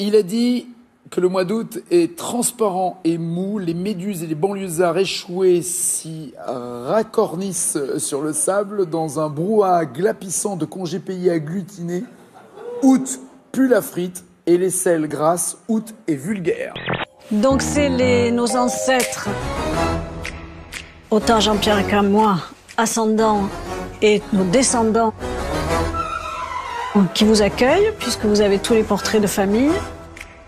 Il a dit que le mois d'août est transparent et mou. Les méduses et les banlieusards échoués s'y racornissent sur le sable dans un brouhaha glapissant de congés payés agglutinés. Août pue la frite et les sels grasses. Août est vulgaire. Donc c'est nos ancêtres, autant Jean-Pierre qu'à moi, ascendants et nos descendants, qui vous accueillent, puisque vous avez tous les portraits de famille.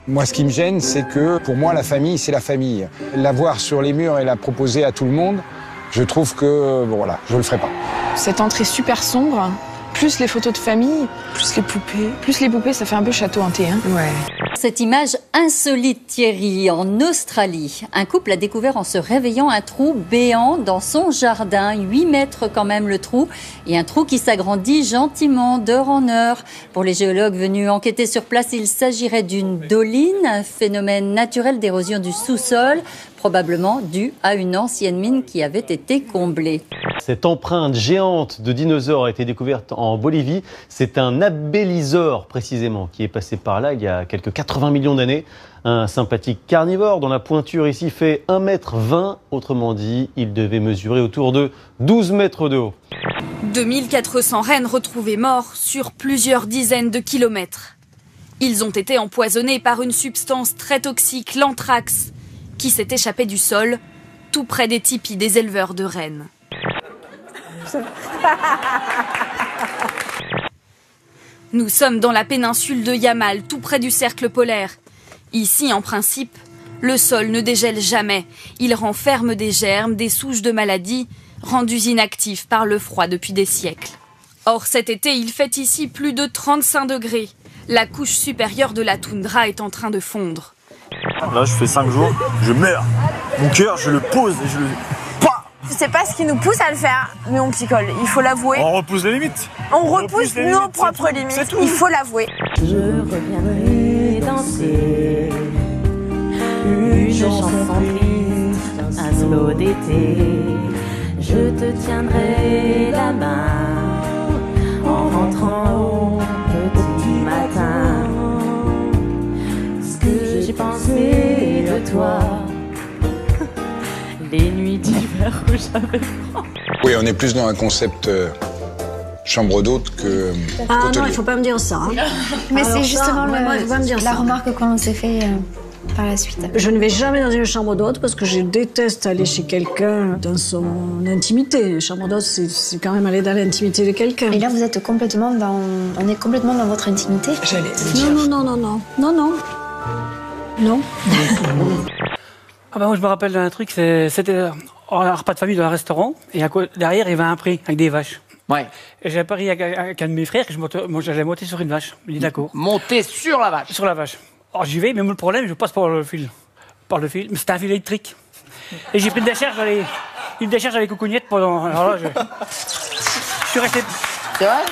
Moi, ce qui me gêne, c'est que pour moi, la famille, c'est la famille. La voir sur les murs et la proposer à tout le monde, je trouve que, bon, voilà, je le ferai pas. Cette entrée super sombre, plus les photos de famille, plus les poupées. Plus les poupées, ça fait un peu château hanté, hein. Ouais. Cette image insolite, Thierry, en Australie. Un couple a découvert en se réveillant un trou béant dans son jardin. 8 mètres quand même le trou. Et un trou qui s'agrandit gentiment d'heure en heure. Pour les géologues venus enquêter sur place, il s'agirait d'une doline, un phénomène naturel d'érosion du sous-sol, probablement dû à une ancienne mine qui avait été comblée. Cette empreinte géante de dinosaure a été découverte en Bolivie. C'est un abélisor, précisément, qui est passé par là il y a quelques 80 millions d'années. Un sympathique carnivore dont la pointure ici fait 1,20 m. Autrement dit, il devait mesurer autour de 12 mètres de haut. 2400 rennes retrouvées morts sur plusieurs dizaines de kilomètres. Ils ont été empoisonnés par une substance très toxique, l'anthrax, qui s'est échappée du sol, tout près des tipis des éleveurs de rennes. Nous sommes dans la péninsule de Yamal, tout près du cercle polaire. Ici, en principe, le sol ne dégèle jamais. Il renferme des germes, des souches de maladies, rendus inactifs par le froid depuis des siècles. Or, cet été, il fait ici plus de 35 degrés. La couche supérieure de la toundra est en train de fondre. Là, je fais 5 jours, je meurs. Mon cœur, je le pose et je le... C'est pas ce qui nous pousse à le faire, mais on picole, il faut l'avouer. On repousse les limites. On repousse nos propres limites, il faut l'avouer. Je reviendrai danser une chanson triste, un slow d'été. Je te tiendrai la main en rentrant au petit matin. Ce que j'ai pensé de toi, les nuits d'hiver où j'avais froid. Oui, on est plus dans un concept chambre d'hôte que Ah hôtelier. non, il faut pas me dire ça. Hein. Mais c'est justement la remarque qu'on s'est fait par la suite. Je ne vais jamais dans une chambre d'hôte parce que je déteste aller chez quelqu'un dans son intimité. Chambre d'hôte, c'est quand même aller dans l'intimité de quelqu'un. Et là, vous êtes complètement dans... On est complètement dans votre intimité. J'allais te dire. Non. Ah bah moi je me rappelle d'un truc, c'était un repas de famille dans un restaurant et derrière il y avait un prix avec des vaches. Ouais. Et j'avais parié avec un de mes frères que j'allais monter sur une vache. Il dit d'accord. Monter sur la vache. Sur la vache. Alors j'y vais, mais le problème, je passe par le fil. Mais c'était un fil électrique. Et j'ai pris une décharge avec coucougnette pendant... Alors là, je suis resté... C'est vrai?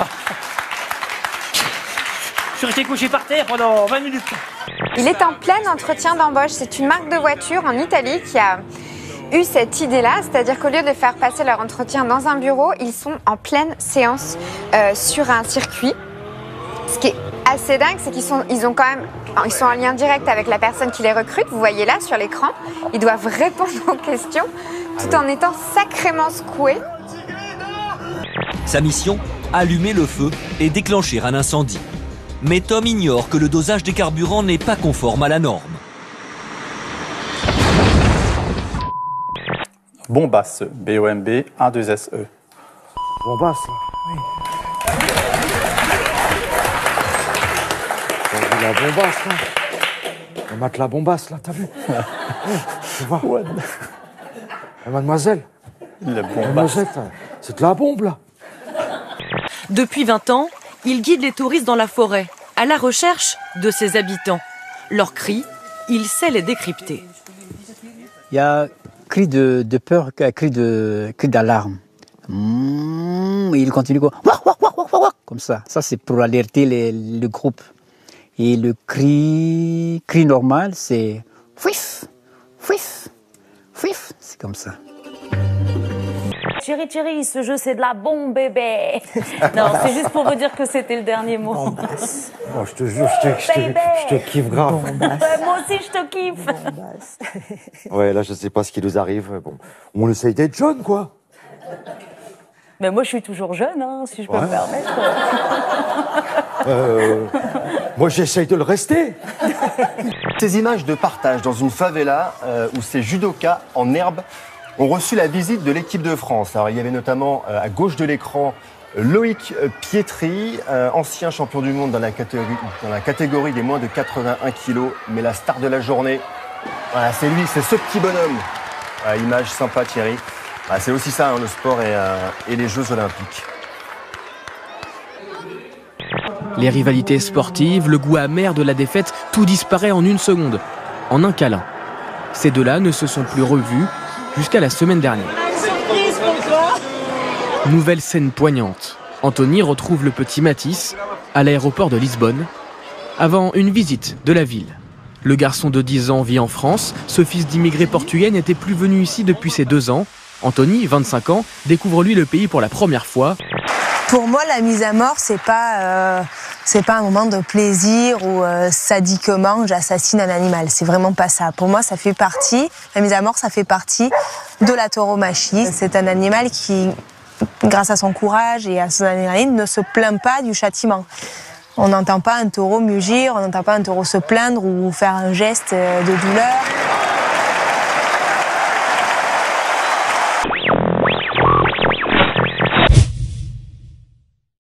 Je suis resté couché par terre pendant 20 minutes. Il est en plein entretien d'embauche. C'est une marque de voiture en Italie qui a eu cette idée-là, c'est-à-dire qu'au lieu de faire passer leur entretien dans un bureau, ils sont en pleine séance sur un circuit. Ce qui est assez dingue, c'est qu'ils sont en lien direct avec la personne qui les recrute. Vous voyez là sur l'écran, ils doivent répondre aux questions tout en étant sacrément secoués. Sa mission, allumer le feu et déclencher un incendie. Mais Tom ignore que le dosage des carburants n'est pas conforme à la norme. Bombasse, B-O-M-B, 1-2-S-E. Bombasse, oui. T'as vu la bombasse, là? Le matelas bombasse, là, t'as vu? Tu vois? Ouais. Mademoiselle. Mademoiselle, c'est de la bombe, là. Depuis 20 ans, il guide les touristes dans la forêt, à la recherche de ses habitants. Leurs cris, il sait les décrypter. Il y a cri de peur, cri d'alarme. Il continue comme ça. Ça, c'est pour alerter le groupe. Et le cri normal, c'est fouif, fouif, fouif. C'est comme ça. Thierry, ce jeu c'est de la bombe bébé. Non, c'est juste pour vous dire que c'était le dernier mot. Bombasse. Oh, je te jure, je te kiffe grave. Moi aussi je te kiffe. Ouais, là je sais pas ce qui nous arrive. Bon, on essaye d'être jeune, quoi. Mais moi je suis toujours jeune, hein, si je peux me permettre. Moi j'essaye de le rester. Ces images de partage dans une favela où ces judokas en herbe ont reçu la visite de l'équipe de France. Alors il y avait notamment à gauche de l'écran Loïc Pietri, ancien champion du monde dans la catégorie des moins de 81 kilos, mais la star de la journée, voilà, c'est lui, c'est ce petit bonhomme. Voilà, image sympa Thierry. Voilà, c'est aussi ça, hein, le sport et les Jeux Olympiques. Les rivalités sportives, le goût amer de la défaite, tout disparaît en une seconde, en un câlin. Ces deux-là ne se sont plus revus jusqu'à la semaine dernière. Nouvelle scène poignante. Anthony retrouve le petit Mathis à l'aéroport de Lisbonne, avant une visite de la ville. Le garçon de 10 ans vit en France. Ce fils d'immigrés portugais n'était plus venu ici depuis ses 2 ans. Anthony, 25 ans, découvre lui le pays pour la première fois. Pour moi, la mise à mort, c'est pas un moment de plaisir où sadiquement j'assassine un animal. C'est vraiment pas ça. Pour moi, ça fait partie. La mise à mort, ça fait partie de la tauromachie. C'est un animal qui, grâce à son courage et à son adrénaline, ne se plaint pas du châtiment. On n'entend pas un taureau mugir, on n'entend pas un taureau se plaindre ou faire un geste de douleur.